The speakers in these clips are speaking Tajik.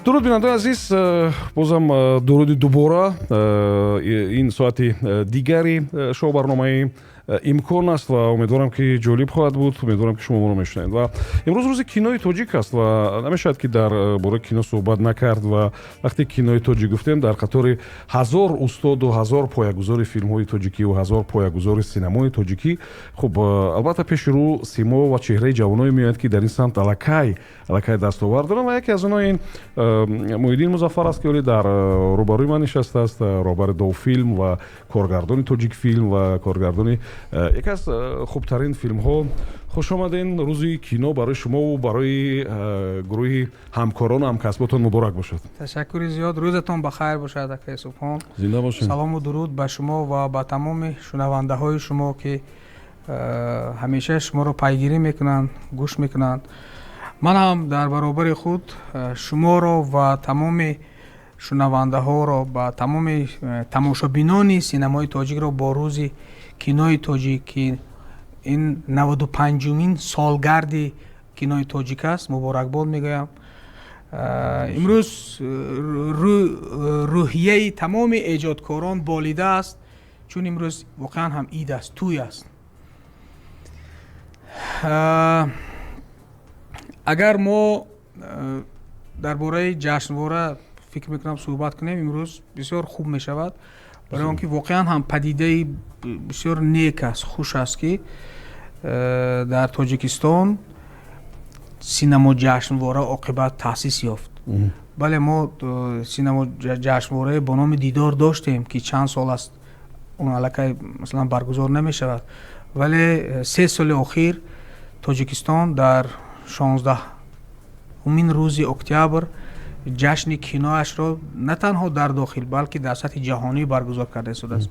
дуруд бинандаи азиз, бозам дуруди дубора. Ин соати дигари шоу-барномаи имкон аст ва умедворам ки ҷолиб хоҳад буд. Умедворам ки шумо моро мешунавед. Ва имрӯз рӯзи кинои тоҷик аст ва намешавад ки дар бораи кино суҳбат накард ва вақте кинои тоҷик гуфтем дар қатори ҳазор устоду ҳазор поягузори филмҳои тоҷикӣ ва ҳазор поягузори синамои тоҷикӣ, хуб албатта пеши рӯ симо ва чеҳраи ҷавоное меояд ки дар ин самт аллакай дастовар доранд ва яке аз онҳо ин Муҳиддин Музаффар аст ки оле дар рӯбарӯи ман нишастааст, роҳбари Довфилм ва коргардони Тоҷикфилм ва коргардони яке аз хубтарин филмҳо. Хушомаден. Рӯзи кино барои шумову барои гурӯҳи ҳамкорону ҳамкасботон муборак бошад. Ташаккури зиёд. Рӯзатон бахайр бошад акаи Субҳон. Зинда бошед. Салому дуруд ба шумо ва ба тамоми шунавандаҳои шумо ки ҳамеша шуморо пайгирӣ мекунанд, гӯш мекунанд. ман ҳам дар баробари худ шуморо ва тамоми шунавандаҳоро ба тамоми тамошобинони синамои тоҷикро бо рӯзи кинои тоҷик ки ин 95-умин солгарди кинои тоҷик аст муборакбод мегӯям. имрӯз рӯҳияи тамоми эҷодкорон болида аст, чун имрӯз воқеан ҳам ид аст, тӯй аст. агар мо дар бораи ҷашнвора фикр мекунам суҳбат кунем, имрӯз бисёр хуб мешавад, барои он ки воқеан ҳам падидаи бисёр нек аст, хуш аст ки дар Тоҷикистон синамо ҷашнвора оқибат таъсис ёфт. бале мо синамо ҷашнворае бо номи Дидор доштем ки чанд сол аст он аллакай масалан баргузор намешавад, вале 3 соли охир Тоҷикистон дар 16-умин рӯзи октябр ҷашни киноашро на танҳо дар дохил, балки дар сатҳи ҷаҳонӣ баргузор карда истодааст.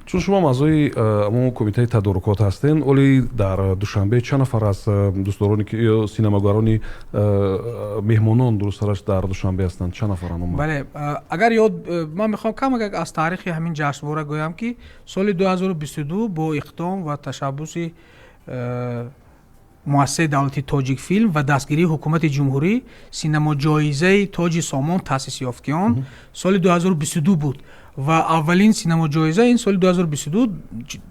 чун шумо маъзои амон комитаи тадорукот ҳастен, оли дар душанбе чанд нафар аз дӯстдорони синамогарони меҳмонон дурусттараш дар душанбе ҳастанд? Чанд нафаранд? бале, агар ёд ман мехоҳам камак аз таърихи ҳамин ҷашнвора гӯям ки соли 2022 бо иқдом ва ташаббуси муассисаи давлати Тоҷикфилм ва дастгирии ҳукумати ҷумҳурӣ синамоҷоизаи Тоҷи Сомон таъсис ёфт ки он соли 2022 буд ва аввалин синамоҷоиза ин соли 2022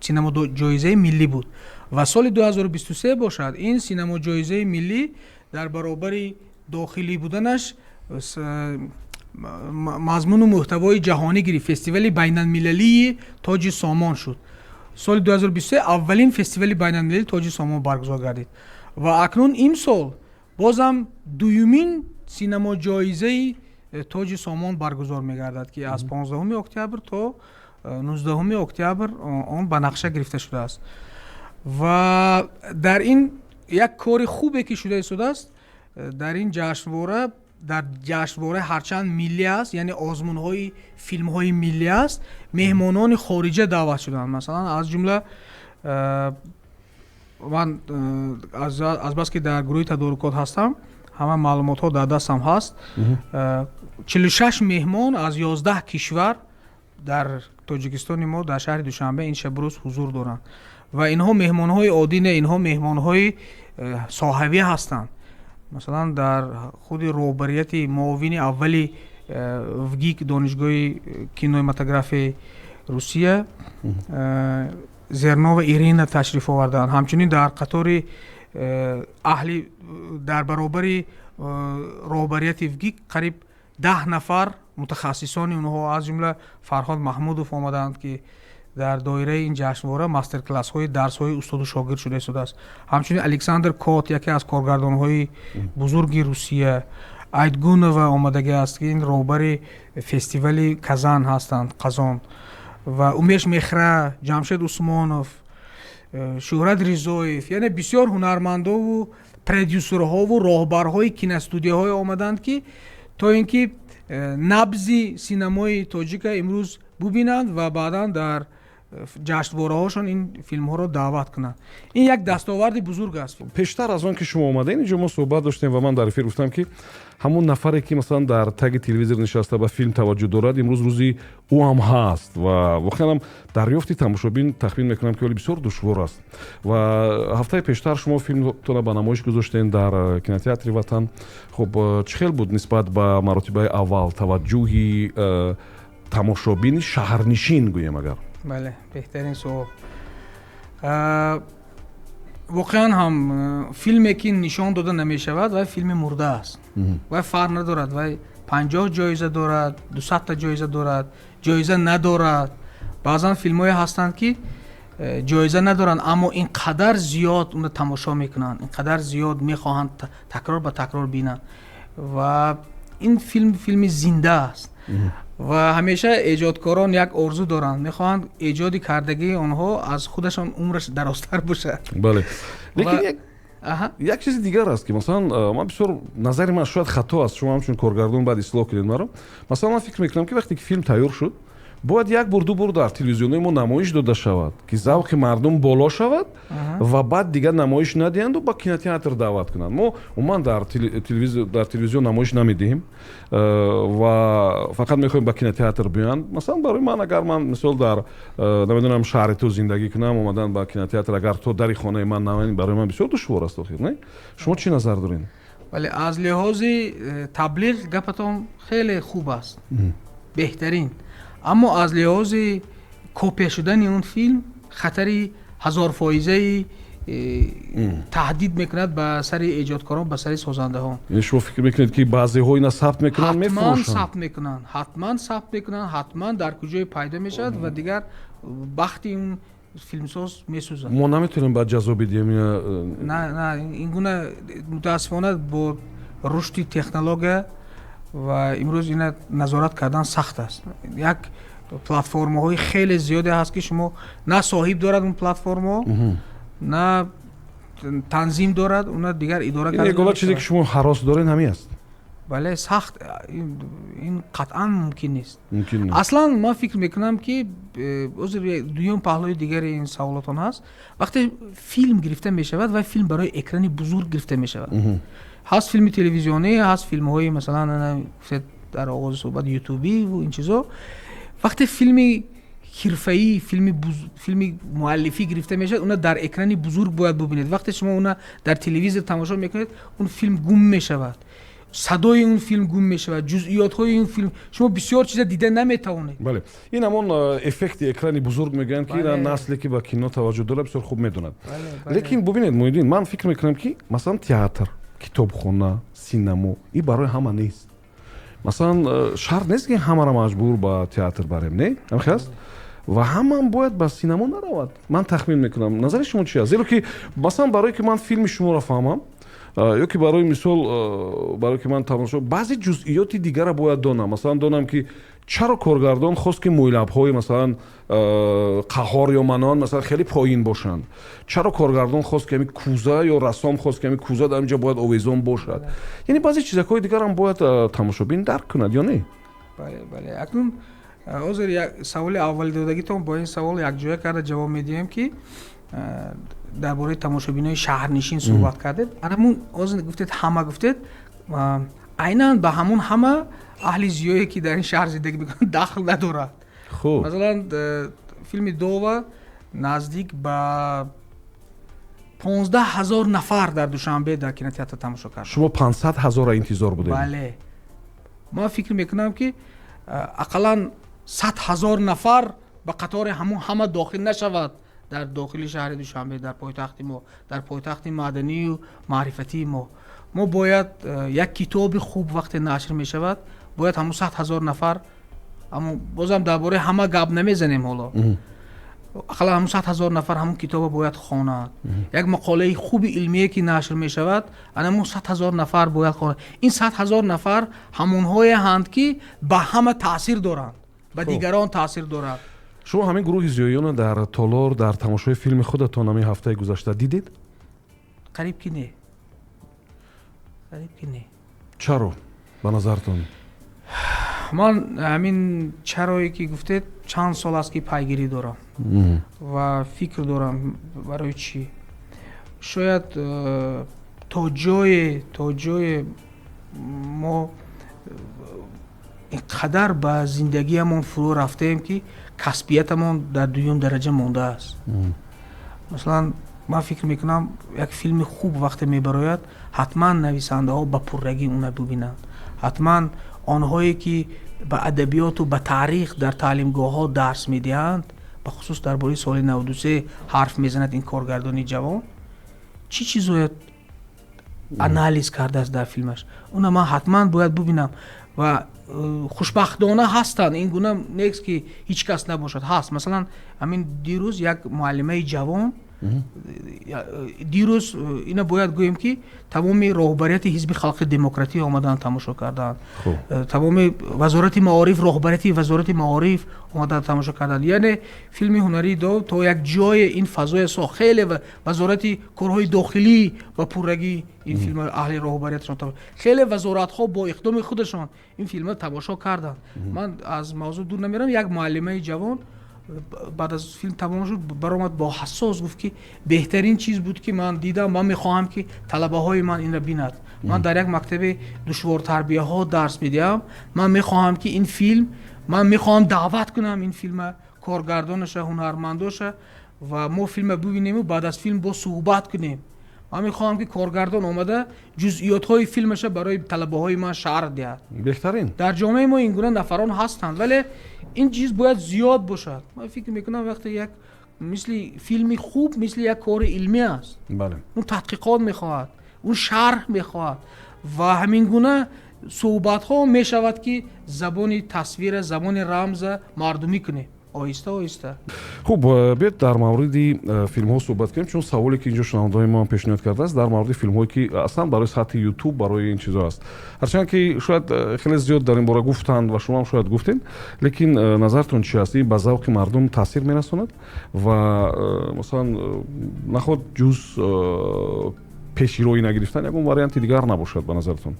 синамоҷоизаи миллӣ буд ва соли 2023 бошад ин синамоҷоизаи миллӣ дар баробари дохилӣ буданаш мазмуну муҳтавои ҷаҳонӣ гирифт. Фестивали байналмилалии Тоҷи Сомон шуд. соли 2023 аввалин фестивали байналмилалии Тоҷи Сомон баргузор гардид ва акнун имсол бозам дуюмин синамоҷоизаи Тоҷи Сомон баргузор мегардад ки аз 15 октябр то 19 октябр он ба нақша гирифта шудааст. ва дар ин як кори хубе ки шуда истодааст, дар ин ҷашнвора, дар ҷашнвора ҳарчанд миллӣ аст, яъне озмунҳои филмҳои миллӣ аст, меҳмонони хориҷа даъват шуданд. Масалан аз ҷумла ман азбаски дар гурӯҳи тадорукот ҳастам, ҳама маълумотҳо дар дастам ҳаст. 46 меҳмон аз 11 кишвар дар Тоҷикистони мо дар шаҳри Душанбе ин шабрӯз ҳузур доранд ва инҳо меҳмонҳои оддӣ не, инҳо меҳмонҳои соҳавӣ ҳастанд. масалан дар худи роҳбарияти муовини аввали ВГИК донишгоҳи кинематографияи Русия Зернова Ирина ташриф оварданд. ҳамчунин дар қатори аҳли дар баробари роҳбарияти ВГИК қариб 10 нафар мутахассисони онҳо аз ҷумла Фарҳод Маҳмудов омаданд ки дар доираи ин ҷашнвора мастерклассҳои дарсҳои устоду шогирд шуда истодааст. ҳамчунин Александр Кот, яке аз коргардонҳои бузурги Русия, Айтгунова омадаги аст ки ин роҳбари фестивали Казан ҳастанд, Қазон, ва Умеш Мехра, Ҷамшед Усмонов, Шӯҳрат Ризоев, яъне бисёр ҳунармандову продюсерҳову роҳбарҳои киностудияҳое омаданд ки то ин ки набзи синамои тоҷика имрӯз бубинанд ва баъдан дар ҷаштвораҳошон ин филмҳоро даъват кунанд. Ин як дастоварди бузург аст. пештар аз он ки шумо омадаин инҷо мо суҳбат доштем ва ман дар эфир гуфтам ки ҳамун нафаре ки масалан дар таги телевизор нишаста ба филм таваҷҷӯҳ дорад имрӯз рӯзи ӯ ҳам ҳаст ва воқеан тамошобин тахмин мекунам ки оли бисёр душвор аст. ва ҳафтаи пештар шумо филмтонро ба намоиш гузоштем дар кинотеатри Ватан. хуб чӣ хел буд нисбат ба маротибаи аввал таваҷҷӯҳи тамошобини шаҳрнишин гӯем агар? бале, беҳтарин суол. воқеан ҳам филме ки нишон дода намешавад вай филми мурда аст. вай фарқ надорад, вай 50 ҷоиза дорад, 200 та ҷоиза дорад, ҷоиза надорад. баъзан филмҳое ҳастанд ки ҷоиза надоранд, аммо инқадар зиёд уна тамошо мекунанд, инқадар зиёд мехоҳанд такрор ба такрор бинанд. ва ин филми зинда аст. ва ҳамеша эҷодкорон як орзу доранд, мехоҳанд эҷоди кардагии онҳо аз худашон умраш дарозтар бошад. бале, лекин як чизи дигар аст ки масалан ман бисёр назари ман шояд хато аст, шумо ҳамчун коргардон баъд ислоҳ кардед маро. масалан ман фикр мекунам ки вақте ки филм тайёр шуд, бояд як бор ду бор дар телевизионҳои мо намоиш дода шавад ки завқи мардум боло шавад ва баъд дигар намоиш надиҳанду ба кинотеатр даъват кунанд. мо умуман дар телевизион намоиш намедиҳем ва фақат мехоҳем ба кинотеатр биёянд. масалан барои ман агар ман мисол дар намедонам шаҳри ту зиндагӣ кунам, омадан ба кинотеатр агар то дари хонаи ман намоянд, барои ман бисёр душвор аст охир, не? шумо чӣ назар доред? бале, аз лиҳози таблиғ гапатон хеле хуб аст, беҳтарин. аммо аз лиҳози копия шудани он филм хатари ҳазорфоизаи таҳдид мекунад ба сари эҷодкорон, ба сари созандаҳон. шумо фикр мекунед ки баъзеҳо ина сабт мекунанд, мефурӯшанд? ҳатман сабт мекунанд, ҳатман дар куҷое пайдо мешавад ва дигар бахти ин филмсоз месӯзад. мо наметавонем ба ҷазо бидиҳем? на ин гуна мутаассифона бо рушди технология ва имрӯз ина назорат кардан сахт аст. як платформаҳои хеле зиёде ҳаст ки шумо на соҳиб дорад он платформаҳо, на танзим дорад, уна дигар идора карда. ягона чизе ки шумо ҳарос доред ҳамин аст. бале, сахт, ин қатъан мумкин нест. аслан ман фикр мекунам ки дуюм паҳлӯи дигари ин саволотон ҳаст. вақте филм гирифта мешавад ва филм барои экрани бузург гирифта мешавад. ҳаст филми телевизионӣ, ҳаст филмҳои масалан дар оғози суҳбат ютубӣ ва ин чизо. вақте филми ҳирфаӣ, филми муаллифӣ гирифта мешавад, уна дар экрани бузург бояд бубинед. вақте шумо уна дар телевизор тамошо мекунед, он филм гум мешавад, садои он филм гум мешавад, ҷузъиётҳои он филм, шумо бисёр чиза дида наметавонед. бале, ин ҳамон эффекти экрани бузург мегӯянд ки ина насле ки ба кино таваҷҷӯҳ дорад бисёр хуб медонад. лекин бубинед муҳиддин, ман фикр мекунам ки масалан театр, китобхона, синамо ин барои ҳама нест. масалан шарт нест ки ҳамаро маҷбур ба театр барем, не? ҳамхаст? ва ҳаман бояд ба синамо наравад. ман тахмин мекунам. назари шумо чӣ аст? зеро ки масалан барое ки ман филми шуморо фаҳмам, ё ки барои мисол барое ки ман тамошо баъзе ҷузъиёти дигарро бояд донам. масалан донам ки чаро коргардон хост ки мӯйлабҳои масалан қаҳор ё манон масалан хеле поин бошанд. чаро коргардон хост ки ҳами кӯза ё рассом хост ки ҳами кӯза дар инҷа бояд овезон бошад. яъне баъзе чизакҳои дигарам бояд тамошобин дарк кунад, ё не? бале, акнун ҳозир саволи аввали додагитон бо ин савол якҷоя карда ҷавоб медиҳем ки дар бораи тамошобинои шаҳрнишин суҳбат кардед. анамун ҳозир гуфтед ҳама гуфтед, айнан ба ҳамун ҳама аҳли зиёе ки дар ин шаҳр зиндагӣ мекунанд дахл надорад. хуб, масалан филми дова наздик ба 15,000 нафар дар душанбе дар кинотеатр тамошо кард. шумо 500,000 интизор будед? бале, ман фикр мекунам ки ақаллан 100,000 нафар ба қатори ҳама дохил нашавад дар дохили шаҳри душанбе, дар пойтахти мо, дар пойтахти маданию маърифатии мо. мо бояд як китоби хуб вақте нашр мешавад, бояд ҳамун 100,000 нафар, аммо бозам дар бораи ҳама гап намезанем. ҳоло ақаллан ҳамун 100,000 нафар ҳамун китобро бояд хонад. як мақолаи хуби илмие ки нашр мешавад, анамун 100,000 нафар бояд хонад. ин 100,000 нафар ҳамонҳое ҳанд ки ба ҳама таъсир доранд, ба дигарон таъсир доранд. шумо ҳамин гурӯҳи зиёёна дар толор дар тамошои филми худатон ҳамин ҳафтаи гузашта дидед? қариб ки не. чаро ба назартон? ман ҳамин чарое ки гуфтед чанд сол аст ки пайгирӣ дорам ва фикр дорам барои чӣ. Шояд то ҷое мо инқадар ба зиндагиямон фурӯ рафтаем ки касбиятамон дар дуюм дараҷа мондааст. Масалан ман фикр мекунам як филми хуб вақте мебарояд, ҳатман нависандаҳо ба пуррагӣ уна бубинанд. Ҳатман онҳое ки ба адабиёту ба таърих дар таълимгоҳҳо дарс медиҳанд, бахусус дар бораи соли 93 ҳарф мезанад ин коргардони ҷавон, чӣ чизояд анализ кардааст дар филмаш. Уна ман ҳатман бояд бубинам ва хушбахтона ҳастанд, ин гуна нест ки ҳеҷ кас набошад, ҳаст. Масалан ҳамин дирӯз як муаллимаи ҷавон, дирӯз ина бояд гӯем ки тамоми роҳбарияти ҳизби халқи демократӣ омадан тамошо карданд, тамоми вазорати маориф, роҳбарияти вазорати маориф омадан тамошо карданд. Яъне филми ҳунарии Довуд то як ҷое ин фазое сохт. Хеле вазорати корҳои дохилӣ ба пуррагӣ ин филма аҳли роҳбариятшон, хеле вазоратҳо бо иқдоми худашон ин филма тамошо карданд. Ман аз мавзӯъ дур намерам. Як муаллимаи ҷавон баъд аз филм тамом шуд баромад бо ҳассос гуфт ки беҳтарин чиз буд ки ман дидам, ман мехоҳам ки талабаҳои ман инро бинад. Ман дар як мактаби душвортарбияҳо дарс медиҳам. Ман мехоҳам ки ин филм, ман мехоҳам даъват кунам ин филма коргардонаша, ҳунармандоша ва мо филма бибинему, баъд аз филм бо суҳбат кунем. Ман мехоҳам ки коргардон омада ҷузъиётҳои филмаша барои талабаҳои ман шарҳ диҳад. Беҳтарин. Дар ҷомеаи мо ин гуна нафарон ҳастанд, вале ин чиз бояд зиёд бошад. Ман фикр мекунам вақте як мисли филми хуб мисли як кори илмӣ аст. Бале. Он тадқиқот мехоҳад, он шарҳ мехоҳад ва ҳамин гуна суҳбатҳо мешавад ки забони тасвира, забони рамза мардумӣ кунем. Оҳиста оҳиста. Хуб, бед дар мавриди филмҳо суҳбат кунем, чун саволе ки инҷо шунавандаҳои ман пешниҳод кардааст дар мавриди филмҳое ки аслан барои сатҳи YouTube барои ин чизо аст. Ҳарчанд ки шояд хеле зиёд дар ин бора гуфтанд ва шумо ҳам шояд гуфтед, лекин назартон чӣ аст? Ин ба завқи мардум таъсир мерасонад ва масалан наход ҷуз пешироӣ нагирифтан ягон варианти дигар набошад ба назартон?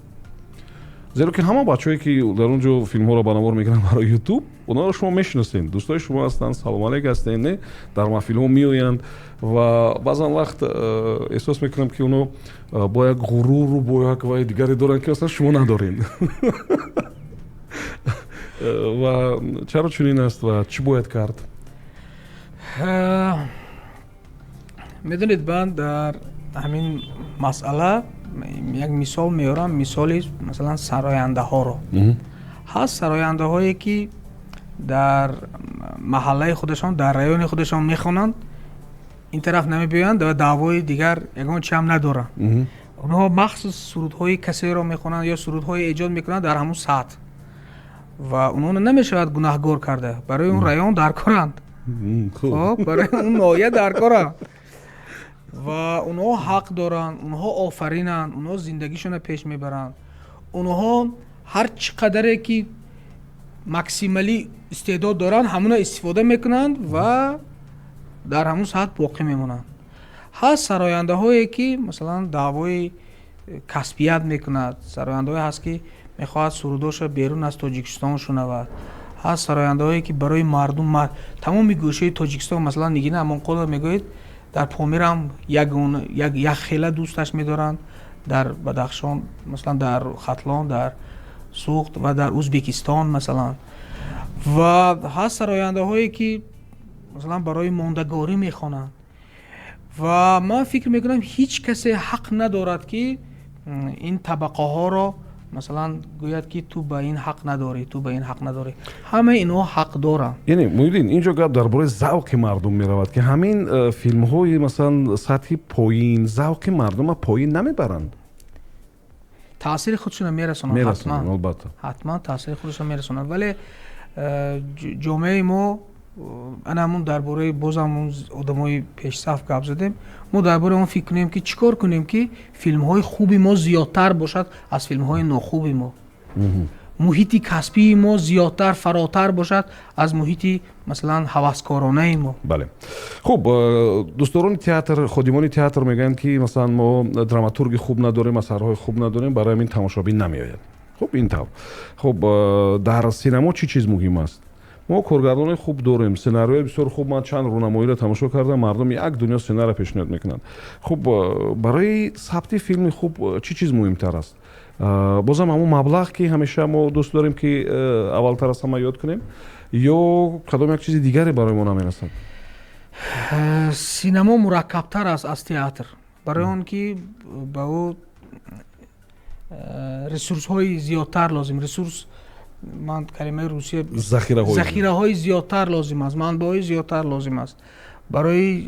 зеро ки ҳама бачаҳое ки дар он ҷо филмҳоро ба навор мегиранд барои YouTube, онҳоро шумо мешиносед, дӯстои шумо ҳастанд, салом алейк ҳастед, не дар маҳфилҳо меоянд ва баъзан вақт эҳсос мекунам ки онҳо бо як ғуруру бо як ваи дигаре доранд ки асlan шумо надоред. ва чаро чунин аст ва чӣ бояд кард? медонед ман дар ҳамин масъала як мисол меорам, мисоли масалан сарояндаҳоро. ҳаст сарояндаҳое ки дар маҳаллаи худашон, дар раёни худашон мехонанд, ин тараф намебиёянд ва даъвои дигар ягон чӣ ҳам надоранд. онҳо махсус сурудҳои касеро мехонанд ё сурудҳое эҷод мекунанд дар ҳамун сатҳ ва онҳо намешавад гунаҳгор карда. Барои он раён даркоранд, барои он ноҳия даркоранд ва онҳо ҳақ доранд, онҳо офаринанд, онҳо зиндагишона пеш мебаранд. онҳо ҳар чӣ қадаре ки максималӣ истеъдод доранд, ҳамуна истифода мекунанд ва дар ҳамун сатҳ боқӣ мемонанд. ҳаст сарояндаҳое ки масалан даъвои касбият мекунад, сарояндаҳое ҳаст ки мехоҳад сурудоша берун аз Тоҷикистон шунавад. ҳаст сарояндаҳое ки барои мардум тамоми гӯшаи Тоҷикистон, масалан Нигина Амонқулова мегӯед дар Помирам як хела дӯсташ медоранд, дар Бадахшон, масалан дар Хатлон, дар Суғд ва дар Узбекистон масалан. ва ҳаст сарояндаҳое ки масалан барои мондагорӣ мехонанд. ва ман фикр мекунам ҳеҷ касе ҳақ надорад ки ин табақаҳоро масалан гӯяд ки ту ба ин ҳақ надорӣ, ту ба ин ҳақ надорӣ. Ҳамаи инҳо ҳақ доранд. Яъне муҳиддин инҷо гап дар бораи завқи мардум меравад ки ҳамин филмҳои масалан сатҳи поин завқи мардума поин намебаранд. таъсири худшона мерасонанд. Мерасонанд албатта. ҳатман таъсири худшона мерасонанд, вале ҷомеаи мо анамун дар бораи бозам одамои пешсаф гап задем, мо дар бораи он фикр кунем ки чӣ кор кунем ки филмҳои хуби мо зиёдтар бошад аз филмҳои нохуби мо. муҳити касбии мо зиёдтар, фаротар бошад аз муҳити масалан ҳаваскоронаи мо. Бале. Хуб, дӯстдорони театр, ходимони театр мегӯянд ки масалан мо драматурги хуб надорем, асарҳои хуб надорем, барои ҳамин тамошобин намеояд. خب این طور. خب در سینما چی چیز مهم است؟ ما کارگردان خوب داریم، سناریوی بسیار خوب. من چند رونمایی را تماشا کردم، مردم یک دنیا سناریو پیشنهاد میکنند. خب برای ثبت فیلم خوب چی چیز مهمتر است؟ بازم همون مبلغ که همیشه ما دوست داریم که اولتر از همه یاد کنیم، یا کدام یک چیز دیگری برای ما نمیرسد؟ سینما مرکبتر است از تئاتر، برای اون که با او رسورس های زیادتر لازم، رسورس من کلمه روسیه ذخیره های زیادتر لازم است، منابع زیادتر لازم است. برای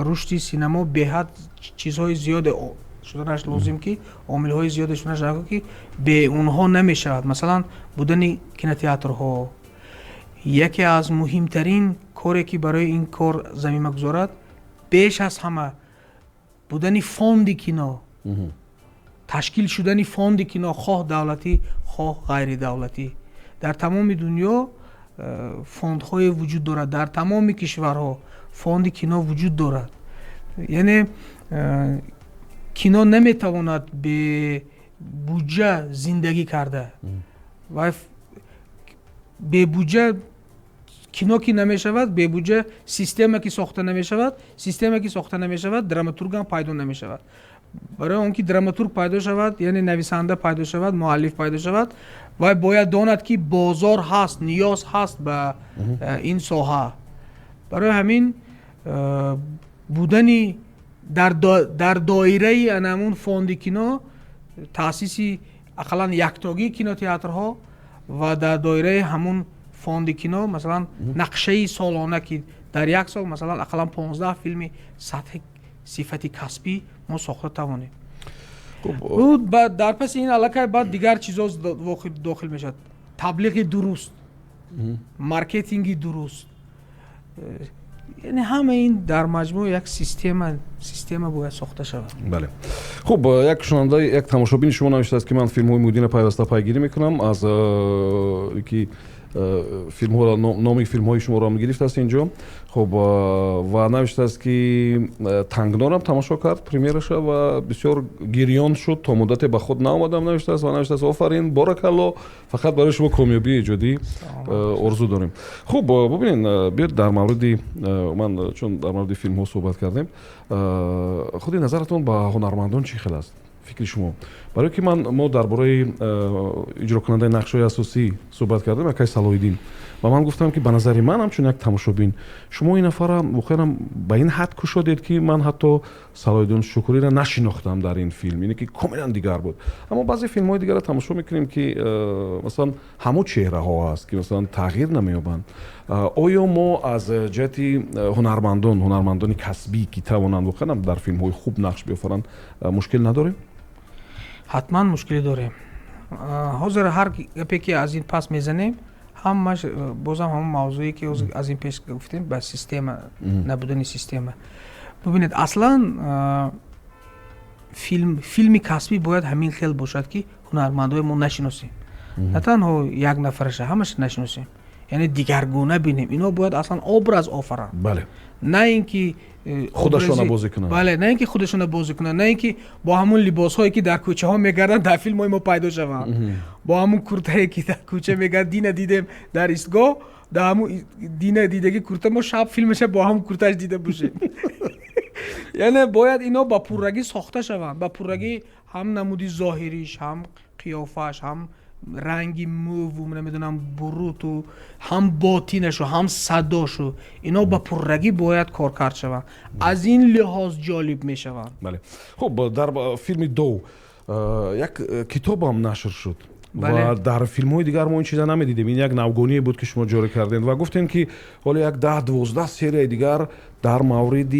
رشد سینما بهت چیزهای زیاد شدنش لازم که عامل های زیاد شدنش لازم که به اونها نمیشود. مثلا بودن کینوتئاترها یکی از مهمترین کاری که برای این کار زمینه گذارد، بیش از همه بودن فوند کینو، تشکیل شدن فوند کینو، خواه دولتی خواه غیر دولتی. در تمام دنیا فوندهای وجود دارد، در تمام کشورها فوند کینو وجود دارد. یعنی کینو نمیتواند به بودجه زندگی کرده و به بودجه کینو که نمیشود، به بودجه سیستمی که ساخته نمیشود، سیستمی که ساخته نمیشود دراماتورگ هم پیدا نمیشود. برای اون که دراماتورگ پیدا شود، یعنی نویسنده پیدا شود، مؤلف پیدا شود، و باید داند که بازار هست، نیاز هست به این ساحه. برای همین بودنی در دایره انمون فوند کینو، تاسیسی اقلا یکتاگی کینوتئاترها و در دایره همون فوند کینو مثلا نقشه سالانه که در یک سال مثلا اقلا 15 فیلم سطح صفتی کسبی ما ساخته توانیم. بود در پس این علاقه بعد دیگر چیزا داخل میشد، تبلیغ درست، مارکتینگ درست، یعنی همه این در مجموع یک سیستم باید ساخته شود. بله. خب یک شنونده، یک تماشابین شما نوشته است که من فیلم های مدین پیوسته پیگیری میکنم از که فیلم ها را، نام فیلم های شما را هم گرفته است اینجا. خب و نوشته است که تنگنار هم تماشا کرد پریمیرش و بسیار گریان شد، تا مدت به خود نآمدم نوشته است و نوشته است آفرین بارکالله، فقط برای شما کامیابی ایجادی آرزو داریم. خب ببینید بیاید در مورد من چون در مورد فیلم ها صحبت کردیم، خود نظرتون با هنرمندان چی خیلی است؟ فکر شما؟ برای که ما درباره اجرا کننده نقش‌های اساسی صحبت کردیم، اکای صلاح‌الدین، و من گفتم که به نظر من همچون یک تماشابین شما این نفر واقعا به این حد کشیدید که من حتی صلاح‌الدین شکوری را نشناختم در این فیلم، یعنی که کاملا دیگر بود. اما بعضی فیلم‌های دیگر را تماشا می‌کنیم که مثلا همون چهره‌ها است که مثلا تغییر نمی‌یابند. آیا ما از جهت هنرمندان کسبی که توانند واقعا در فیلم‌های خوب نقش بیافرند مشکل نداریم؟ حتما مشکلی داریم. حاضر هر گپی که از این پس میزنیم همش بازم همون موضوعی که از این پیش گفتیم، به سیستم نبودن سیستم. ببینید اصلا فیلم کسبی باید همین خیل باشد که هنرمندای ما نشناسیم، نه تنها یک نفرش، همش نشناسیم، یعنی دیگرگونه بینیم. اینا باید اصلا ابراز آفرن. بله. نه اینکه خودشون بازی کنن. بله، نه اینکه خودشون بازی کنن، نه اینکه با همون لباس هایی که در کوچه ها میگردن در فیلم های ما پیدا شوند، با همون کورته که در کوچه میگرد دین دیدم در ایستگاه، در همون دین دیدگی کورته ما شب فیلمش با همون کورتش دیده باشیم. یعنی باید اینا با پررگی ساخته شوند، با پررگی هم نمودی ظاهریش، هم قیافش، هم رنگی مو و نمیدونم بروتو، هم باطینشو، هم صداشو، اینا با پررگی باید کار کرد شوند. از این لحاظ جالب میشوند. بله. خب در فیلم دو یک کتاب هم نشر شد. بله. و در فیلم های دیگر ما این چیزا نمیدیدیم. این یک نوگانی بود که شما جاری کردین و گفتین که حالا یک 10-12 سری دیگر در مورد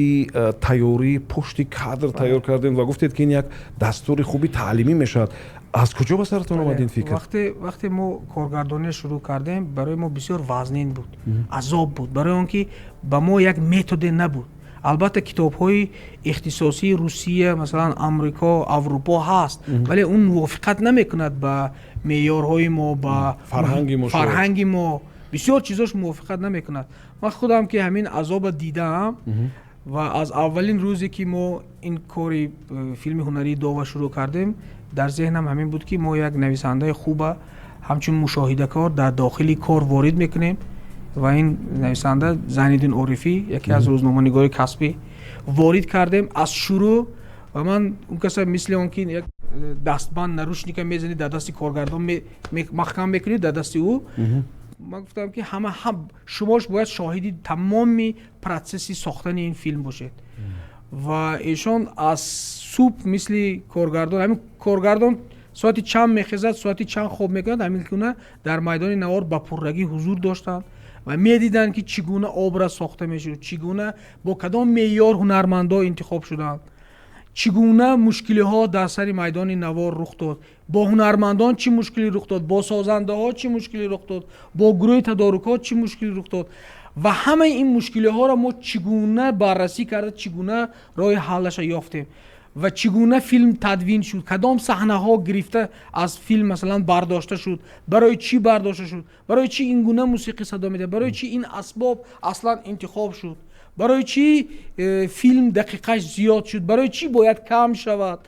تیاری پشت کادر تیار کردین و گفتید که این یک دستور خوبی تعلیمی میشد. از کجا به سرتون اومد این فکر؟ وقتی ما کارگردانی شروع کردیم برای ما بسیار وزنین بود، عذاب بود، برای اون که با ما یک متد نبود. البته کتاب‌های اختصاصی روسیه مثلا آمریکا، اروپا هست، ولی اون موافقت نمیکند با معیارهای ما، با فرهنگ ما، بسیار چیزاش موافقت نمیکند. من خودم که همین عذاب دیدم و از اولین روزی که ما این کاری فیلم هنری دو شروع کردیم дар зеҳнам ҳамин буд ки мо як нависандаи хуба ҳамчун мушоҳидакор дар дохили кор ворид мекунем ва ин нависанда Зайниддин Орифӣ яке аз рӯзноманигори касбӣ ворид кардем аз шурӯъ ва ман он каса мисли он ки як дастбанд нарушника мезанӣ дар дасти коргардон маҳкам мекунӣ дар дасти ӯ. ман гуфтам ки шумош бояд шоҳиди тамоми протсесси сохтани ин филм бошед ва эшон аз субҳ мисли коргардон ҳамин коргардон соати чанд мехезад соати чанд хоб мекунад ҳамин гуна дар майдони навор ба пуррагӣ ҳузур доштанд ва медиданд ки чӣ гуна образ сохта мешуд, чӣ гуна бо кадом меъёр ҳунармандо интихоб шуданд, чӣ гуна мушкилиҳо дар сари майдони навор рух дод, бо ҳунармандон чӣ мушкилӣ рух дод, бо созандаҳо чӣ мушкилӣ рух дод, бо гурӯҳи тадорукҳо чӣ мушкилӣ рух дод ва ҳамаи ин мушкилиҳоро мо чӣ гуна баррасӣ карда чӣ гуна роҳи ҳаллаша ёфтем ва чӣ гуна филм тадвин шуд, кадом саҳнаҳо гирифта аз филм масалан бардошта шуд, барои чӣ бардошта шуд, барои чӣ ин гуна мусиқӣ садо медиҳад, барои чӣ ин асбоб аслан интихоб шуд, барои чӣ филм дақиқаш зиёд шуд, барои чӣ бояд кам шавад.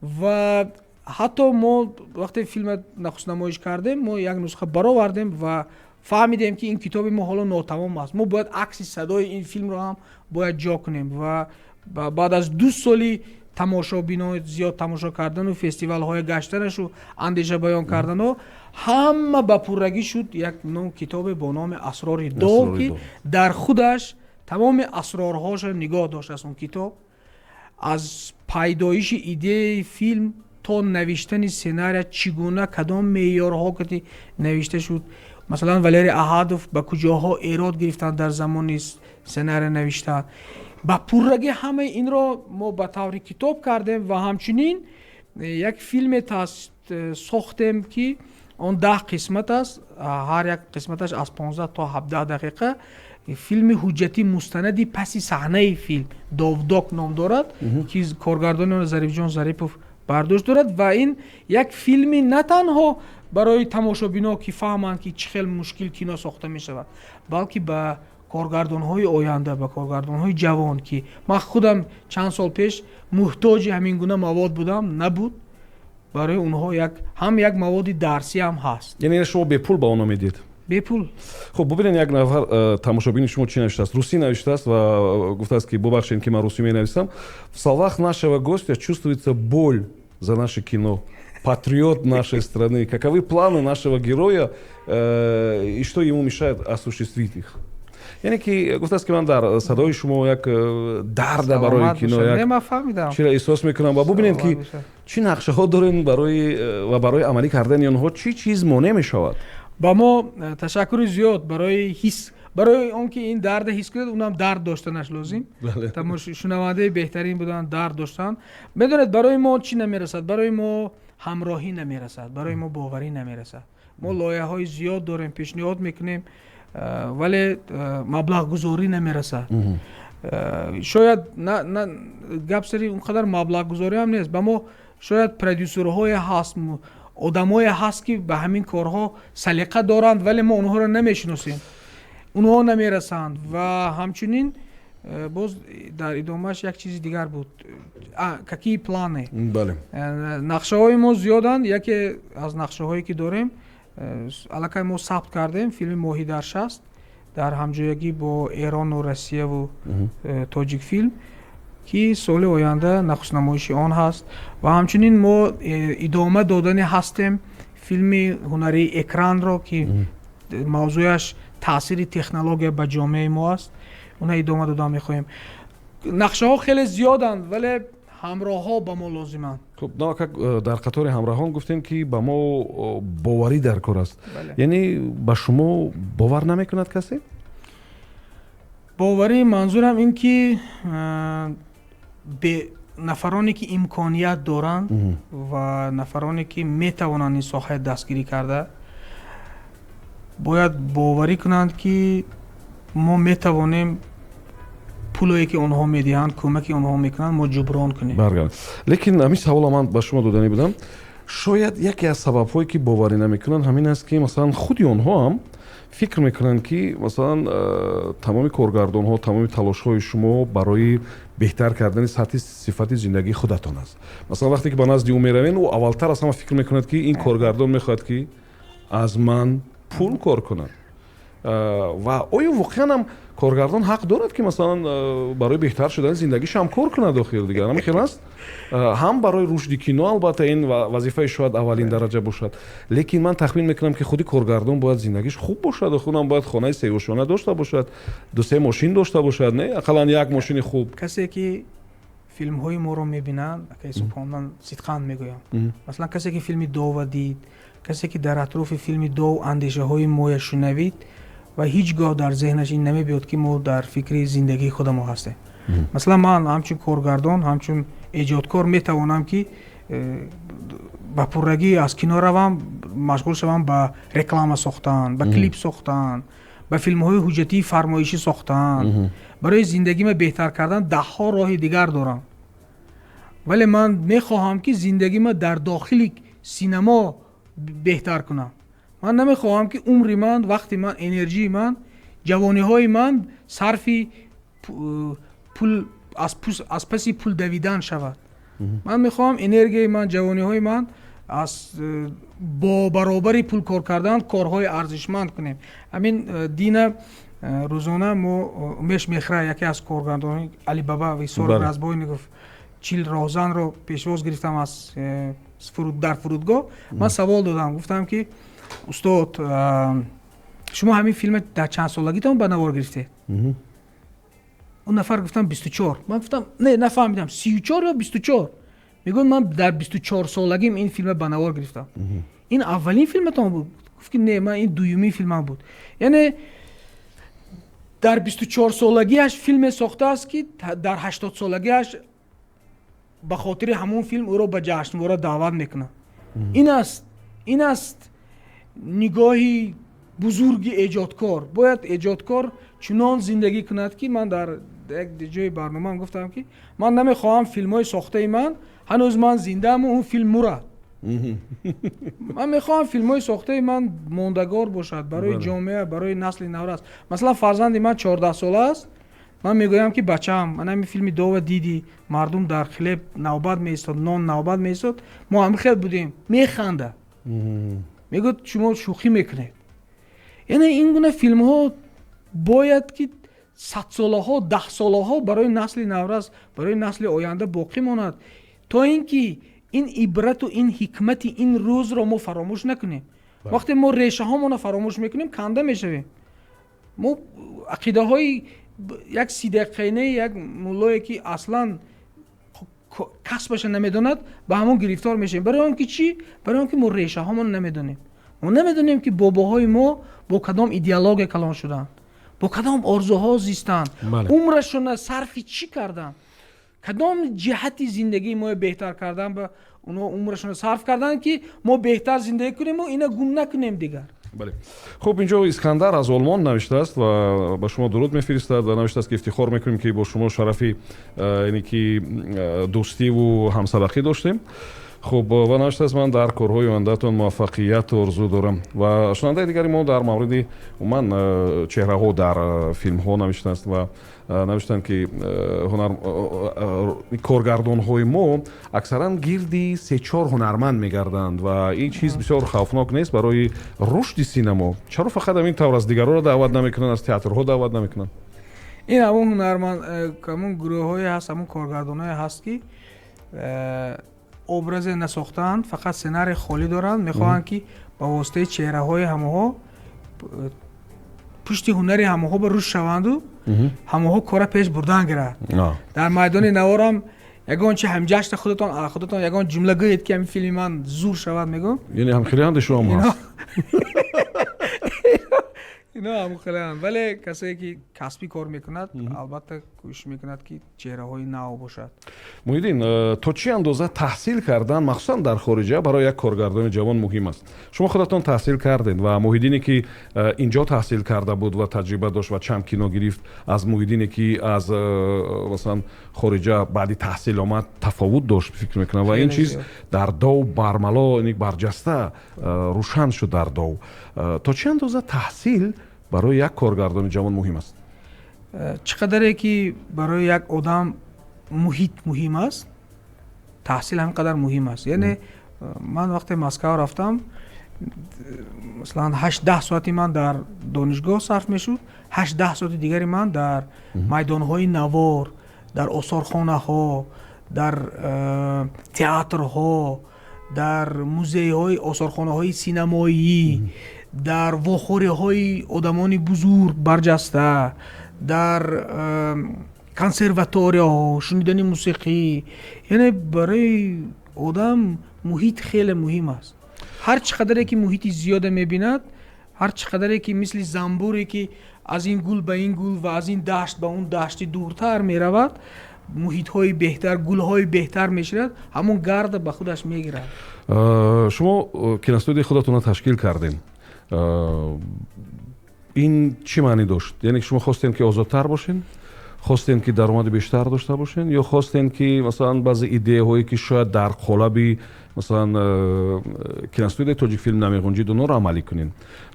ва ҳатто мо вақте филма нахуст намоиш кардем мо як нусха баровардем ва фаҳмидем ки ин китоби мо ҳоло нотамом аст, мо бояд акси садои ин филмро ҳам бояд ҷо кунем ва баъд аз 2 соли тамошобинои зиёд тамошо кардану фестивалҳои гаштанашу андеша баён кардану ҳама ба пуррагӣ шуд як китобе бо номи Асрори Дов ки дар худаш тамоми асрорҳоша нигоҳ доштааст. Он китоб аз пайдоиши идеяи филм то навиштани сценария чӣ гуна кадом меъёрҳо кати навишта шуд. масалан Валерий Аҳадов ба куҷоҳо эрод гирифтанд дар замони сценария навиштан. ба пуррагӣ ҳамаи инро мо ба таври китоб кардем ва ҳамчунин як филме сохтем ки он 10 қисмат аст, ҳар як қисматаш аз 15 то 17 дақиқа. филми ҳуҷҷати мустанади паси саҳнаи филм Довдок ном дорад ки коргардони он Зарифҷон Зарипов бардошт дорад ва ин як филми на танҳо барои тамошобино ки фаҳманд ки чӣ хел мушкил кино сохта мешавад, балки ба коргардонҳои оянда, ба коргардонҳои ҷавон ки ман худам чанд сол пеш муҳтоҷи ҳамин гуна мавод будам, набуд, барои онҳо ҳам як маводи дарсӣ ҳам ҳаст. яъне шумо бепул ба онҳо медиҳед? Бепул. хуб бубинед як нафар тамошобини шумо чӣ навиштааст? Русӣ навиштааст ва гуфтааст ки бубахшед ки ман русӣ менависам. В словах нашего гостя чувствуется боль за наше кино, патриот нашей страны. Каковы планы нашего героя и что ему мешает осуществить их? яъне ки гуфтааст ки ман дар садои шумо як дарда барои кино чиро эҳсос мекунам ва бубинед ки чӣ нақшаҳо дорен барои амалӣ кардани онҳо чӣ чиз монеъ мешавад? ба мо ташаккури зиёд барои ҳис, барои он ки ин дарда ҳис кунед, унам дард доштанаш лозим. шунавандаи беҳтарин будан дард доштан. медонед барои мо чӣ намерасад? барои мо ҳамроҳӣ намерасад, барои мо боварӣ намерасад. мо лоиҳаҳои зиёд дорем, пешниҳод мекунем, вале маблағгузорӣ намерасад. шояд гап сари он қадар маблағгузорӣ ҳам нест. ба мо шояд продюсерҳое ҳаст, одамое ҳаст ки ба ҳамин корҳо салиқа доранд, вале мо онҳоро намешиносем, онҳо намерасанд. ва ҳамчунин боз дар идомааш як чизи дигар буд. какие планы? бале нақшаҳои мо зиёданд. яке аз нақшаҳое ки дорем, аллакай мо сабт кардем филми Моҳӣ дар шаст дар ҳамҷоягӣ бо Эрону Россияву Тоҷикфилм ки соли оянда нахустнамоиши он ҳаст. ва ҳамчунин мо идома додани ҳастем филми ҳунарии экранро ки мавзӯяш таъсири технология ба ҷомеаи мо аст, уна идома додан мехоҳем. нақшаҳо хеле зиёданд, вале ҳамроҳҳо ба мо лозиманд. хуб навакак дар қатори ҳамроҳон гуфтем ки ба мо боварӣ дар кор аст. яъне ба шумо бовар намекунад касе? боварӣ манзурам ин ки нафароне ки имконият доранд ва нафароне ки метавонанд ин соҳаи дастгирӣ карда бояд боварӣ кунанд ки мо метавонем пулое ки онҳо медиҳанд, кӯмаки онҳо мекунанд, мо ҷуброн кунем. баргардед. лекин ҳамин савола ман ба шумо доданӣ будам. шояд яке аз сабабҳое ки боварӣ намекунанд ҳамин аст ки масалан худи онҳо ҳам фикр мекунанд ки масалан тамоми коргардонҳо тамоми талошҳои шумо барои беҳтар кардани сатҳи сифати зиндагии худатон аст. Масалан вақте ки ба назди ӯ меравед, ӯ аввалтар аз ҳама фикр мекунад ки ин коргардон мехоҳад ки аз ман пул кор кунад. ва оё воқеан ҳам коргардон ҳақ дорад ки масалан барои беҳтар шудани зиндагиш ҳам кор кунад охир дигар ҳам хел аст. ҳам барои рушди кино албатта ин вазифаи шояд аввалин дараҷа бошад, лекин ман тахмин мекунам ки худи коргардон бояд зиндагиш хуб бошад, худам бояд хонаи сеошона дошта бошад, ду-се мошин дошта бошад, не ақаллан як мошини хуб. касе ки филмҳои моро мебинанд, акай субҳонан сидқан мегӯям, масалан касе ки филми дова дид, касе ки дар атрофи филми дов андешаҳои моя шунавид ва ҳеҷ гоҳ дар зеҳнаш ин намебиёд ки мо дар фикри зиндагии худамо ҳастем. масалан ман ҳамчун коргардон, ҳамчун эҷодкор метавонам ки ба пуррагӣ аз кино равам, машғул шавам ба реклама сохтан, ба клип сохтан, ба филмҳои ҳуҷҷатии фармоишӣ сохтан. барои зиндагима беҳтар кардан даҳҳо роҳи дигар дорам, вале ман мехоҳам ки зиндагима дар дохили синемо беҳтар кунам. ман намехоҳам ки умри ман, вақти ман, энерҷии ман, ҷавониҳои ман сарфи пул аз паси пул давидан шавад. ман мехоҳам энергияи ман, ҷавониҳои ман аз бо баробари пул кор кардан корҳои арзишманд кунем. ҳамин дина рӯзона мо умеш мехра, яке аз коргардонҳои Алибаба Висор Разбой мегуфт 40 роҳзанро пешвоз гирифтам аз дар фурудгоҳ. ман савол додам, гуфтам ки устод, шумо ҳамин филма дар чанд солагитон ба навор гирифтед? он нафар гуфтам 24. ман гуфтам не, нафаҳмидам 34 ё 24. мегӯяд ман дар 24 солагим ин филма ба навор гирифтам. ин аввалин филматон буд? гуфт ки не, ман ин дуюмин филмам буд. яъне дар 24 солагиаш филме сохтааст ки дар 80 солагиаш ба хотири ҳамон филм ӯро ба ҷашнвора даъват мекунад. ин аст нигоҳи бузурги эҷодкор. бояд эҷодкор чунон зиндагӣ кунад ки ман дар як ҷои барномаам гуфтам ки ман намехоҳам филмҳои сохтаи ман, ҳанӯз ман зиндааму он филм мурад. ман мехоҳам филмҳои сохтаи ман мондагор бошад барои ҷомеа, барои насли наврас. масалан фарзанди ман 14 сола аст. ман мегӯям ки бачаам, ман ҳамин филми дова диди, мардум дар хлеб навбат меистод, нон навбат меистод, мо ҳам хел будем, механда. мегӯяд шумо шӯхӣ мекунед. яъне ин гуна филмҳо бояд ки 100 солаҳо, 10 солаҳо барои насли наврас, барои насли оянда боқӣ монад, то ин ки ин ибрату ин ҳикмати ин рӯзро мо фаромӯш накунем. вақте мо решаҳомонро фаромӯш мекунем, канда мешавем. мо ақидаҳои як сидеққайнаи як муллое ки аслан касбаша намедонад, ба ҳамон гирифтор мешавем. барои он ки чӣ? барои он ки мо решаҳомонро намедонем. мо намедонем ки бобоҳои мо бо кадом идеология калон шуданд, бо кадом орзуҳо зистанд, умрашона сарфи чӣ карданд, кадом ҷиҳати зиндагии мо беҳтар кардан ба онҳо умрашона сарф карданд ки мо беҳтар зиндагӣ кунем, ина гум накунем дигар. бале. хуб, инҷо Искандар аз Олмон навиштааст ва ба шумо дуруд мефиристад ва навиштааст ки ифтихор мекунем ки бо шумо шарафи яъне ки дӯстиву ҳамсабақӣ доштем. хуб, ва навиштааст ман дар корҳои ояндаатон муваффақият орзу дорам. ва шунавандаи дигари мо дар мавриди умуман чеҳраҳо дар филмҳо навиштааст ва навиштанд ки коргардонҳои мо аксаран гирди 3-4 ҳунарманд мегарданд ва ин чиз бисёр хавфнок нест барои рушди синемо. чаро фақат ҳамин тавр аз дигарҳоро даъват намекунанд, аз театрҳо даъват намекунанд? ин ҳамон ҳунарманд, ҳамон гурӯҳҳое ҳаст, ҳамон коргардонҳое ҳаст ки образе насохтаанд, фақат сценарий холӣ доранд. мехоҳанд ки ба воситаи чеҳраҳои ҳамоҳо, пушти ҳунари ҳамоҳо ба рушд шаванду ҳамоҳо кора пеш бурдан гирад. дар майдони наворам ягон чи ҳамҷашта худатон ягон ҷумла гӯед ки ҳамин филми ман зур шавад, мегӯм. яъне ҳамхириянди шумо ҳаст. اینا هم خیلی، ولی کسی که کسبی کار میکند البته کوشش میکند که چهره های نو باشد. محیدین، تا چه اندازه تحصیل کردن مخصوصا در خارجه برای یک کارگردان جوان مهم است؟ شما خودتان تحصیل کردین و محیدینی که اینجا تحصیل کرده بود و تجربه داشت و چند کینو گرفت از محیدینی که از مثلا خارجه بعدی تحصیل آمد تفاوت داشت فکر میکنم و این چیز در دو برملا یک برجسته روشن شد در دو. تا چه اندازه تحصیل برای یک کارگردان جوان مهم است؟ چقدر که برای یک آدم محیط مهم است، تحصیل همینقدر مهم است. یعنی من وقتی مسکو رفتم مثلا 8-10 ساعتی من در دانشگاه صرف میشد، 8-10 ساعت دیگری من در میدانهای نوار، در آثارخانه ها، در تئاترها، در موزه های آثارخانه های سینمایی، در واخوری های آدمان بزرگ برجسته، در کنسرواتوریا شنیدن موسیقی. یعنی برای آدم محیط خیلی مهم است. هر چقدر که محیط زیاد میبیند، هر چقدر که مثل زنبوری که از این گل به این گل و از این دشت به اون دشت دورتر میرود، محیط های بهتر، گل های بهتر میشود، همون گرد به خودش میگیرد. شما کیناستودیوی خودتون رو تشکیل کردین، این چی معنی داشت؟ یعنی شما خواستین که آزادتر باشین؟ خواستین که درآمد بیشتر داشته باشین؟ یا خواستین که مثلا بعضی ایده هایی که شاید در قالب مثلا کیناستودیوی تاجیک فیلم نمی‌گنجید اونها رو عملی کنین؟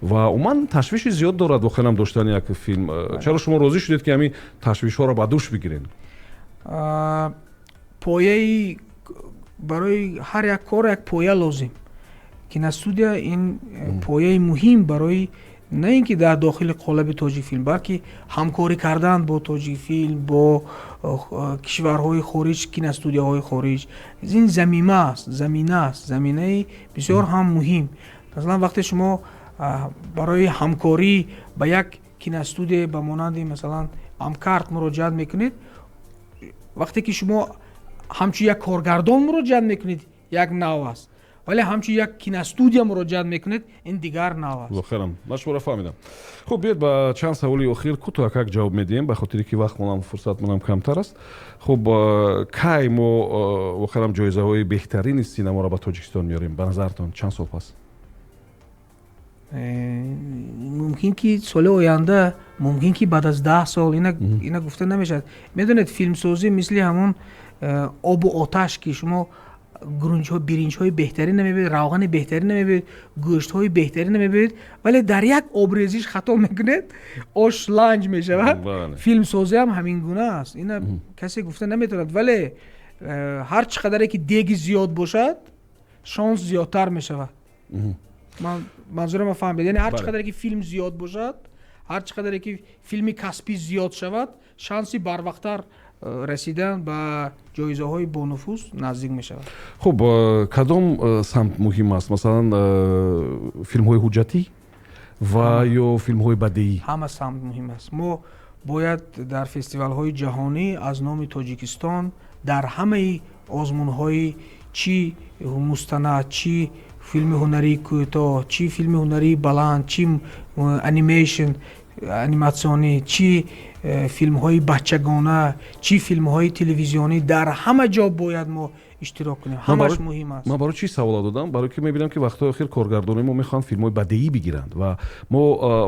و من تشویش زیاد دارد داخل هم داشتن یک فیلم. چرا شما راضی شدید که همین تشویش ها رو با دوش بگیرین؟ پایه برای هر یک کار یک پایه لازم. کیناستودیا این پایه مهم برای نه اینکه در داخل قالب تاجیک فیلم، بلکه همکاری کردن با تاجیک فیلم، با کشورهای خارج، کیناستودیوهای خارج. این زمینه است، زمینه بسیار هم مهم. مثلا وقتی شما برای همکاری با یک کیناستودیو به مانند مثلا امکارت مراجعت میکنید، وقتی که شما همچون یک کارگردان مراجعت میکنید یک نوع است، ولی همچون یک کیناستودیو مراجعت میکنید این دیگر نوع است. بخیرم، مشکور فهمیدم. خب بیاید با چند سوالی اخیر کوتاه جواب میدیم به خاطر که وقت منم فرصت منم کمتر است. خب کی ما بخیرم جایزه های بهترین سینما را به تاجیکستان میاریم به نظرتون چند سال پس؟ ممکن که سال آینده، ممکن که بعد از 10 سال، اینا گفته نمیشد. میدونید فیلم سازی مثل همون آب و آتش که شما برنج های بهتری نمیبینید، روغن بهتری نمیبینید، گوشت های بهتری نمیبینید، ولی در یک آبریزش خطا میکنید آش لنج میشود. فیلم سازی هم همین گونه است. اینا کسی گفته نمیتوند، ولی هر چقدر که دیگ زیاد باشد شانس زیادتر میشود. منظورم فهمید؟ یعنی هر چقدر که فیلم زیاد باشد، هر چقدر که فیلم کسبی زیاد شود، شانسی بروقتر رسیدن به جایزه های با نفوذ نزدیک می شود. خب کدام سمت مهم است؟ مثلا فیلم های حجتی و یا فیلم های بدیعی؟ همه سمت مهم است. ما باید در فستیوال های جهانی از نام تاجیکستان در همه آزمون های چی مستند، چی فیلم هنری کوتاه، چی فیلم هنری بلند، چی انیماسیونی، چی فیلم های بچگانه، چی فیلم های تلویزیونی، در همه جا باید ما اشتراک کنیم. همش مهم است. من برای چی سوال دادم؟ برای که میبینم که وقتا اخیر کارگردان ما میخوان فیلم های بدیعی بگیرند و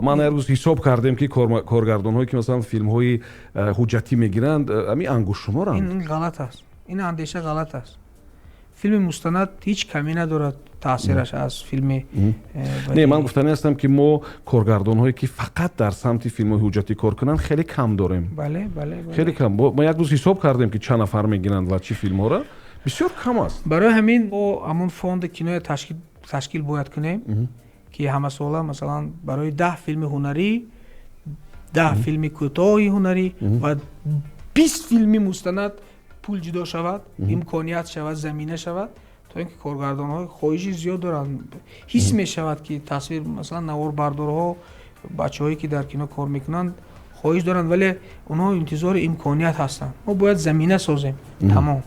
من هر روز حساب کردم که کارگردان هایی که مثلا فیلم های حجتی میگیرند همین انگوش شمارند. این غلط است. این اندیشه غلط است. فیلم مستند هیچ کمی ندارد تاثیرش از فیلم نه. من گفتنی هستم که ما کارگردان هایی که فقط در سمت فیلم های حجتی کار کنن خیلی کم داریم. بله. خیلی کم. ما یک روز حساب کردیم که چند نفر میگیرند و چی فیلم ها را، بسیار کم است. برای همین ما همون فوند کینو تشکیل باید کنیم که همه ساله مثلا برای 10 فیلم هنری، 10 فیلم کوتاه هنری و 20 فیلم مستند پول جدا شود، امکانیت شود، زمینه شود، تا اینکه کارگردان های خواهشی زیاد دارن. حس می شود که تصویر مثلا نوار بردارها، بچه‌هایی که در کینو کار میکنند خواهش دارند ولی اونها انتظار امکانیت هستند. ما باید زمینه سازیم. تمام.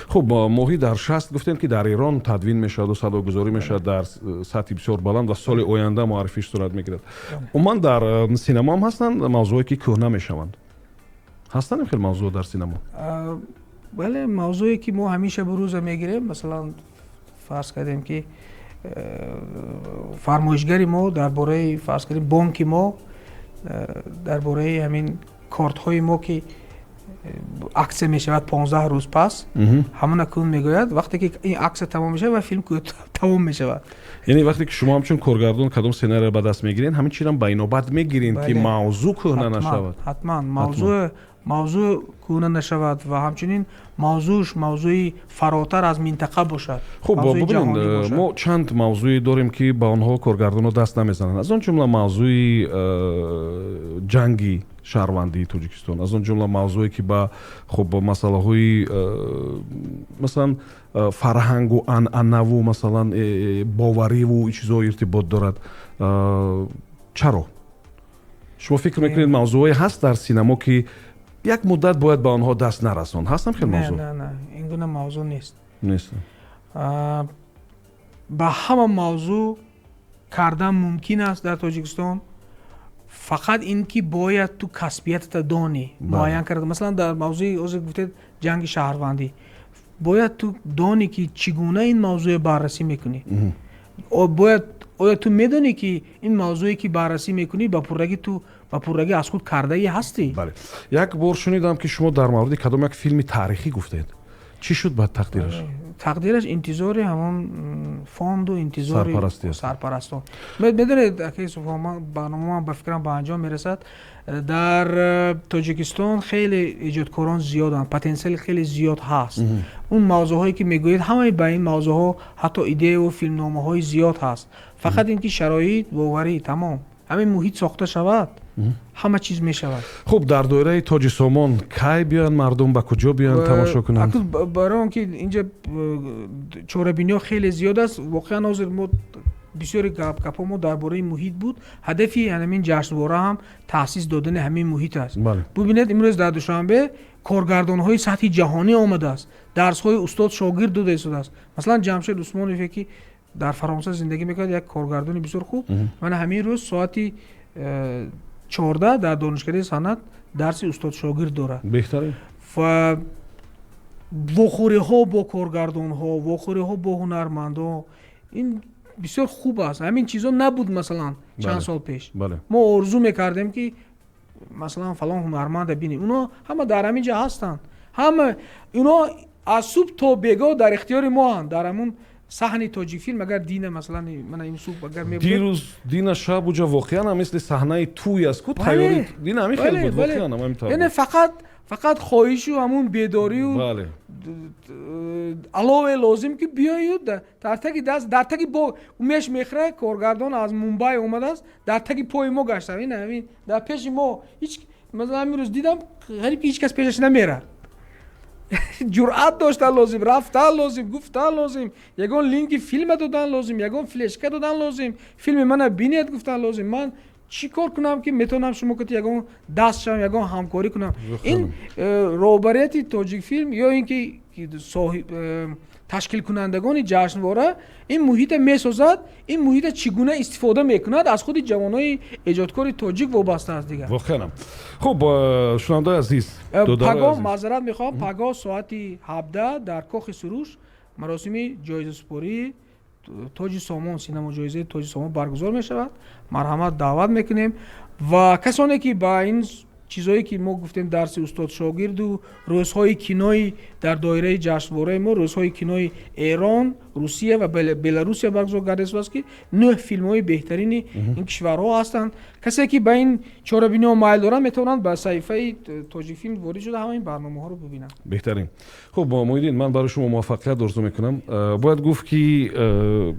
خب ماهی در 60 گفتیم که در ایران تدوین میشد و صداگذاری میشد در سطح بسیار بلند و سال آینده معرفیش صورت میگیرد. عموما در سینما هم هستند موضوعی که کهنه میشوند. هستند خیلی موضوع در سینما؟ بله، موضوعی که ما همیشه بروز میگیریم، مثلا فرض کردیم که فرمایشگری ما درباره فرض کردیم بانک ما درباره همین کارت های ما که عکس می شود 15 روز پس همون اکنون میگوید وقتی که این عکس تمام میشه و فیلم تمام می شود. یعنی وقتی که شما همچون کارگردان کدام سیناری به دست میگیرین همین چیزا بینابت میگیرین که موضوع کهنه نشود. حتما موضوع کهنه نشود و همچنین موضوعی فراتر از منطقه باشد. خب ببینید ما چند موضوعی داریم که با آنها کارگردان‌ها دست نمیزنن. از اون جمله موضوع جنگی شهروندی تاجیکستان، از اون جمله موضوعی که با خب مسائل مثلا فرهنگ و عنعنه و مثلا باوری و چیزا ارتباط دارد. چرا شما فکر میکنید موضوعی هست در سینما که یک مدت باید به آنها دست نرسون؟ هستم خیلی موضوع؟ نه این گونه موضوع نیست. با همه موضوع کردن ممکن است در تاجیکستان، فقط این که باید تو کسبیت دانی معین کرد. مثلا در موضوع گفتید جنگ شهروندی باید تو دانی که چگونه این موضوع بررسی میکنی و باید تو میدونی که این موضوعی که بررسی میکنی با پررگی از خود کرده ای هستی. بله. یک بار شنیدم که شما در مورد کدام یک فیلم تاریخی گفتید. چی شد بعد تقدیرش؟ تقدیرش انتظار همون فاند و انتظار سرپرستان. میدونید که برنامه من به فکرم به انجام میرسد. در تاجیکستان خیلی ایجادکاران زیادن، پتانسیل خیلی زیاد هست. اون موضوعهایی که میگویید همه به این موضوعها حتی ایده و فیلمنامه‌های زیاد هست. فقط اینکه شرایط باوری تمام همین محیط ساخته شود همه چیز می شود. خب در دوره تاج سامان کی بیان مردم به کجا بیان تماشا کنند؟ برای اینکه اینجا چوربینی خیلی زیاد است، واقعا حاضر ما بسیاری گپ ما درباره محیط بود. هدفی همین جشنواره هم تأسیس دادن همین محیط است. ببینید امروز در دوشنبه کارگردان‌های سطح جهانی آمده است، درس‌های استاد شاگرد داده شده است. مثلا جمشید عثمانی که در فرانسه زندگی میکرد، یک کارگردان بسیار خوب، من همین روز ساعتی 14 در دانشکده صنعت درس استاد شاگرد داره. بهتره. و واخوری ها با کارگردان ها، واخوری ها با هنرمندا، این بسیار خوب است. همین چیزا نبود مثلا چند سال پیش. ما آرزو میکردیم که مثلا فلان هنرمند ببینیم. اونا همه در همین جا هستن. همه اینا از صبح تا بگاه در اختیار ما هستند. در همون صحنه تاجیک فیلم اگر دین مثلا من این صبح اگر میبود دیروز دین شب بوجا واقعا مثل صحنه توی است کو تیاری دین همین خیلی بود واقعا همین طور. یعنی فقط خواهش و همون بیداری و علاوه لازم که بیایید در تکی دست در تکی با میش میخره کارگردان از مومبای اومده است در تکی پای ما گشته. این همین در پیش ما هیچ مثلا همین روز دیدم غریب هیچ کس پیشش نمیره. جرأت داشتن لازم، رفتن لازم، گفتن لازم، یگان لینک فیلم دادن لازم، یگان فلشکه دادن لازم، فیلم من بینید گفتن لازم. من چی کار کنم که میتونم شما که یگان دست شم، یگان همکاری کنم؟ این رهبریت تاجیک فیلم یا اینکه صاحب تشکیل کنندگان جشنواره این محیط میسازد، این محیط چگونه استفاده میکند از خود جوانای ایجادکار تاجیک وابسته است دیگه. واقعا. خب شنونده عزیز پگاه معذرت میخوام، پگاه ساعت 17 در کاخ سروش مراسم جایزه سپاری تاج سامان، سینما جایزه تاج سامان برگزار میشود. مرحمت دعوت میکنیم و کسانی که با این چیزایی که ما گفتیم درس استاد شاگرد و روزهای کینوی در دایره جشنواره ما، روزهای کینوی ایران، روسیه و بلاروس برگزار گردیده است که 9 فیلم‌های بهترین این کشورها هستند. کسی که به این چهاربینی مایل دارن میتونن با صفحه تاجیک فیلم وارد شده همین برنامه‌ها رو ببینن. بهترین. خب محیدین من برای شما موفقیت آرزو میکنم. باید گفت که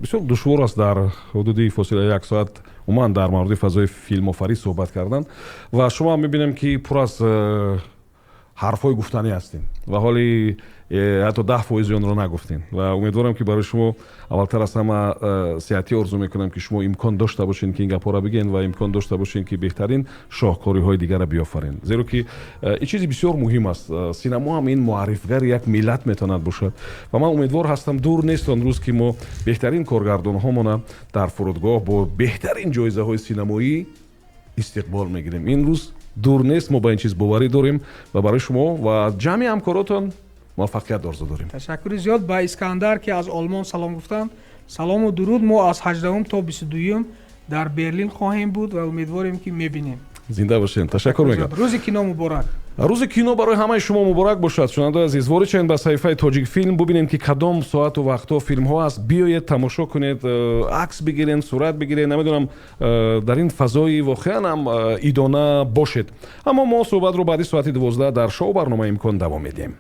بسیار دشوار است در حدود فاصله 1 ساعت عموما در مورد فضای فیلم آفرینی صحبت کردن و شما میبینیم که پر از حرفای گفتنی هستین و حالی ҳатто 10% онро нагуфтем ва умедворам ки барои шумо аввалтар аз ҳама сеҳатӣ орзу мекунам ки шумо имкон дошта бошед ки ин гапҳоро бигӯед ва имкон дошта бошед ки беҳтарин шоҳкориҳои дигарро биёфаред, зеро ки ин чизи бисёр муҳим аст. Синамо ҳам ин муаррифгари як миллат метавонад бошад ва ман умедвор ҳастам дур нест он рӯз ки мо беҳтарин коргардонҳомона дар фурудгоҳ бо беҳтарин ҷоизаҳои синамоӣ истиқбол мегирем. ин рӯз дур нест, мо ба ин чиз боварӣ дорем ва барои шумо ва ҷамъи ҳамкоротон муваффақият орзу дорем. ташаккури зиёд ба Искандар ки аз Олмон салом гуфтанд. Салому дуруд. мо аз 18 то 22 дар Берлин хоҳем буд ва умедворем ки мебинем. зинда бошед. ташаккур мекунам. рӯзи кино муборак. рӯзи кино барои ҳамаи шумо муборак бошад. шунавандаи азиз, ворид шавед ба саҳифаи Тоҷик филм, бубинем ки кадом соату вақтҳо филмҳо аст. биёед тамошо кунед, акс бигиред, сурат бигиред, намедонам дар ин фазои воқеан ҳам идона бошед. аммо мо суҳбатро баъди соати 12 дар шоу барномаи имкон давом медиҳем.